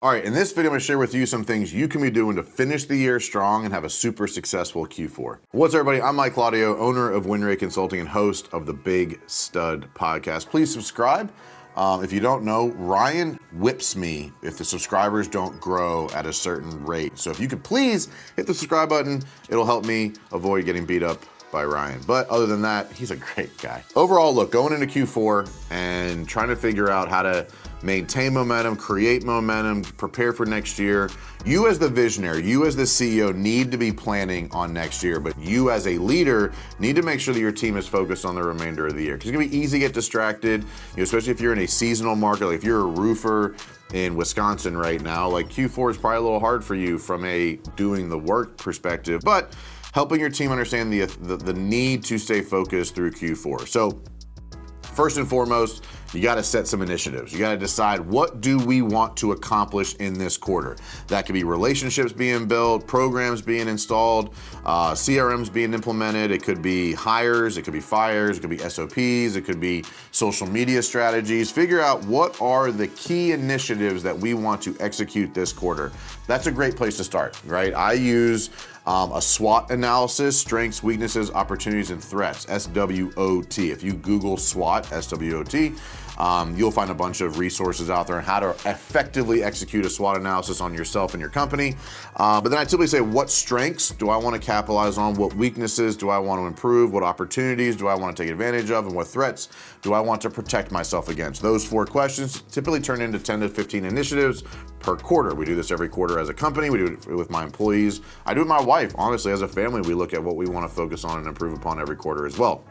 All right, in this video, I'm gonna share with you some things you can be doing to finish the year strong and have a super successful Q4. What's up, everybody? I'm Mike Claudio, owner of WinRate Consulting and host of the Big Stud podcast. Please subscribe. If you don't know, Ryan whips me if the subscribers don't grow at a certain rate. So if you could please hit the subscribe button, it'll help me avoid getting beat up by Ryan. But other than that, he's a great guy. Overall, look, going into Q4 and trying to figure out how to maintain momentum, create momentum, prepare for next year. You as the visionary, you as the CEO need to be planning on next year, but you as a leader need to make sure that your team is focused on the remainder of the year. Because it's gonna be easy to get distracted, especially if you're in a seasonal market, like if you're a roofer in Wisconsin right now, like Q4 is probably a little hard for you from a doing the work perspective, but helping your team understand the need to stay focused through Q4. So first and foremost, you gotta set some initiatives. You gotta decide, what do we want to accomplish in this quarter? That could be relationships being built, programs being installed, CRMs being implemented. It could be hires, it could be fires, it could be SOPs, it could be social media strategies. Figure out what are the key initiatives that we want to execute this quarter. That's a great place to start, right? I use a SWOT analysis, strengths, weaknesses, opportunities, and threats, SWOT. If you Google SWOT, SWOT, you'll find a bunch of resources out there on how to effectively execute a SWOT analysis on yourself and your company. But then I typically say, what strengths do I want to capitalize on? What weaknesses do I want to improve? What opportunities do I want to take advantage of? And what threats do I want to protect myself against? Those 4 questions typically turn into 10 to 15 initiatives per quarter. We do this every quarter as a company. We do it with my employees. I do it with my wife. Honestly, as a family, we look at what we want to focus on and improve upon every quarter as well.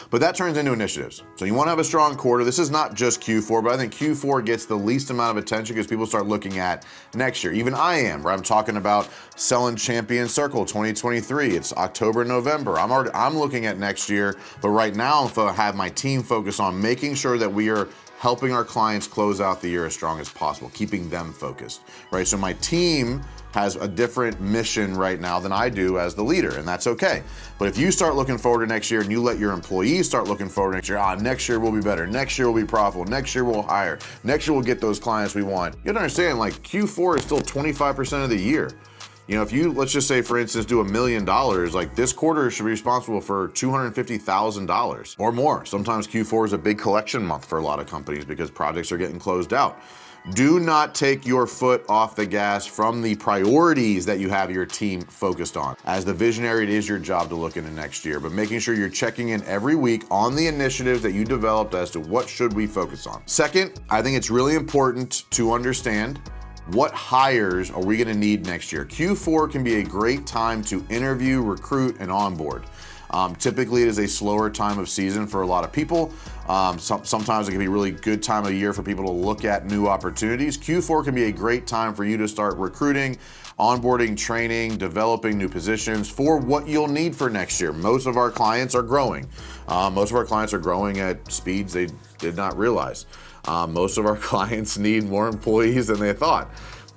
But that turns into initiatives. So you want to have a strong quarter. This is not just Q4, but I think Q4 gets the least amount of attention because people start looking at next year. Even I am, where I'm talking about selling Champion Circle 2023. It's October, November. I'm looking at next year, but right now I have my team focus on making sure that we are helping our clients close out the year as strong as possible, keeping them focused, right? So my team has a different mission right now than I do as the leader, and that's okay. But if you start looking forward to next year and you let your employees start looking forward to next year, next year will be better, next year will be profitable, next year we'll hire, next year we'll get those clients we want. You have to understand, like, Q4 is still 25% of the year. You know, if you, let's just say, for instance, do $1 million, like this quarter should be responsible for $250,000 or more. Sometimes Q4 is a big collection month for a lot of companies because projects are getting closed out. Do not take your foot off the gas from the priorities that you have your team focused on. As the visionary, it is your job to look into next year, but making sure you're checking in every week on the initiatives that you developed as to what should we focus on. Second, I think it's really important to understand, what hires are we gonna need next year? Q4 can be a great time to interview, recruit, and onboard. Typically, it is a slower time of season for a lot of people. Sometimes it can be a really good time of year for people to look at new opportunities. Q4 can be a great time for you to start recruiting, onboarding, training, developing new positions for what you'll need for next year. Most of our clients are growing. Most of our clients are growing at speeds they did not realize. Most of our clients need more employees than they thought.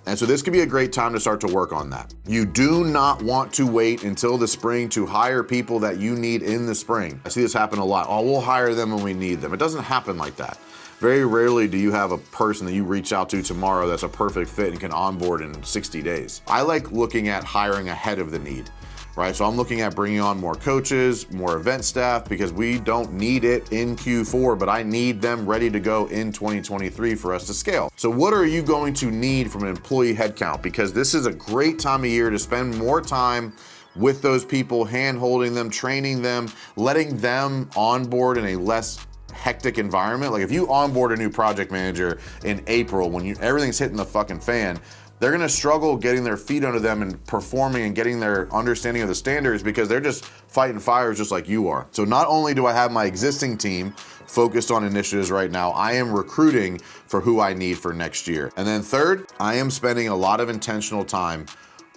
And so this could be a great time to start to work on that. You do not want to wait until the spring to hire people that you need in the spring. I see this happen a lot. Oh, we'll hire them when we need them. It doesn't happen like that. Very rarely do you have a person that you reach out to tomorrow that's a perfect fit and can onboard in 60 days. I like looking at hiring ahead of the need. Right, so I'm looking at bringing on more coaches, more event staff, because we don't need it in Q4, but I need them ready to go in 2023 for us to scale. So what are you going to need from an employee headcount? Because this is a great time of year to spend more time with those people, hand-holding them, training them, letting them onboard in a less hectic environment. Like if you onboard a new project manager in April when everything's hitting the fucking fan, they're gonna struggle getting their feet under them and performing and getting their understanding of the standards because they're just fighting fires just like you are. So not only do I have my existing team focused on initiatives right now, I am recruiting for who I need for next year. And then third, I am spending a lot of intentional time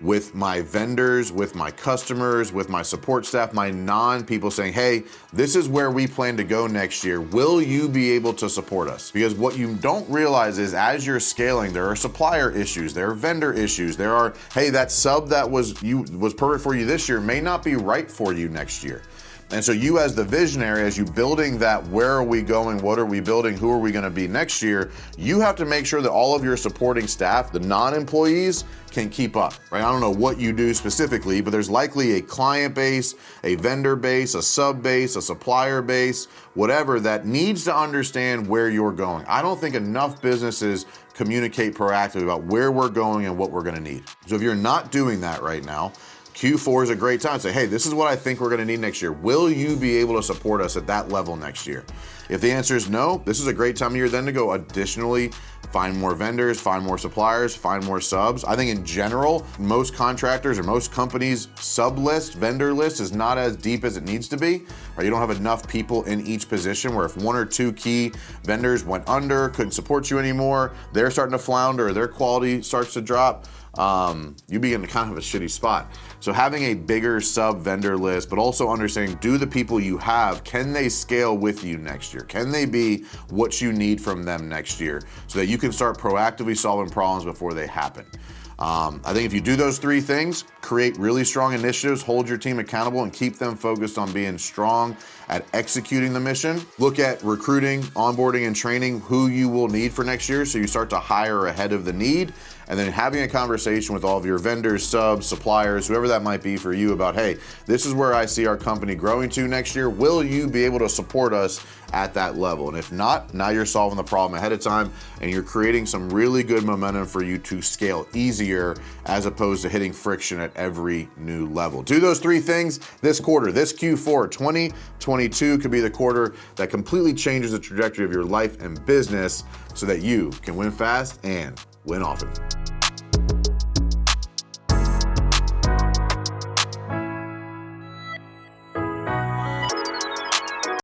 with my vendors, with my customers, with my support staff, my non-people saying, hey, this is where we plan to go next year. Will you be able to support us? Because what you don't realize is as you're scaling, there are supplier issues, there are vendor issues, there are, hey, that sub that was perfect for you this year may not be right for you next year. And so you as the visionary, as you building that, where are we going, what are we building, who are we gonna be next year, you have to make sure that all of your supporting staff, the non-employees, can keep up, right? I don't know what you do specifically, but there's likely a client base, a vendor base, a sub base, a supplier base, whatever, that needs to understand where you're going. I don't think enough businesses communicate proactively about where we're going and what we're gonna need. So if you're not doing that right now, Q4 is a great time to say, hey, this is what I think we're gonna need next year. Will you be able to support us at that level next year? If the answer is no, this is a great time of year then to go additionally find more vendors, find more suppliers, find more subs. I think in general, most contractors or most companies' sub list, vendor list is not as deep as it needs to be, or you don't have enough people in each position where if one or two key vendors went under, couldn't support you anymore, they're starting to flounder, or their quality starts to drop, you begin to kind of have a shitty spot. So having a bigger sub vendor list, but also understanding, do the people you have, can they scale with you next year? Can they be what you need from them next year so that you can start proactively solving problems before they happen? I think if you do those three things, create really strong initiatives, hold your team accountable, and keep them focused on being strong at executing the mission. Look at recruiting, onboarding, and training who you will need for next year so you start to hire ahead of the need. And then having a conversation with all of your vendors, subs, suppliers, whoever that might be for you about, hey, this is where I see our company growing to next year. Will you be able to support us at that level? And if not, now you're solving the problem ahead of time and you're creating some really good momentum for you to scale easier as opposed to hitting friction at every new level. Do those three things this quarter. This Q4 2022 could be the quarter that completely changes the trajectory of your life and business so that you can win fast and win often.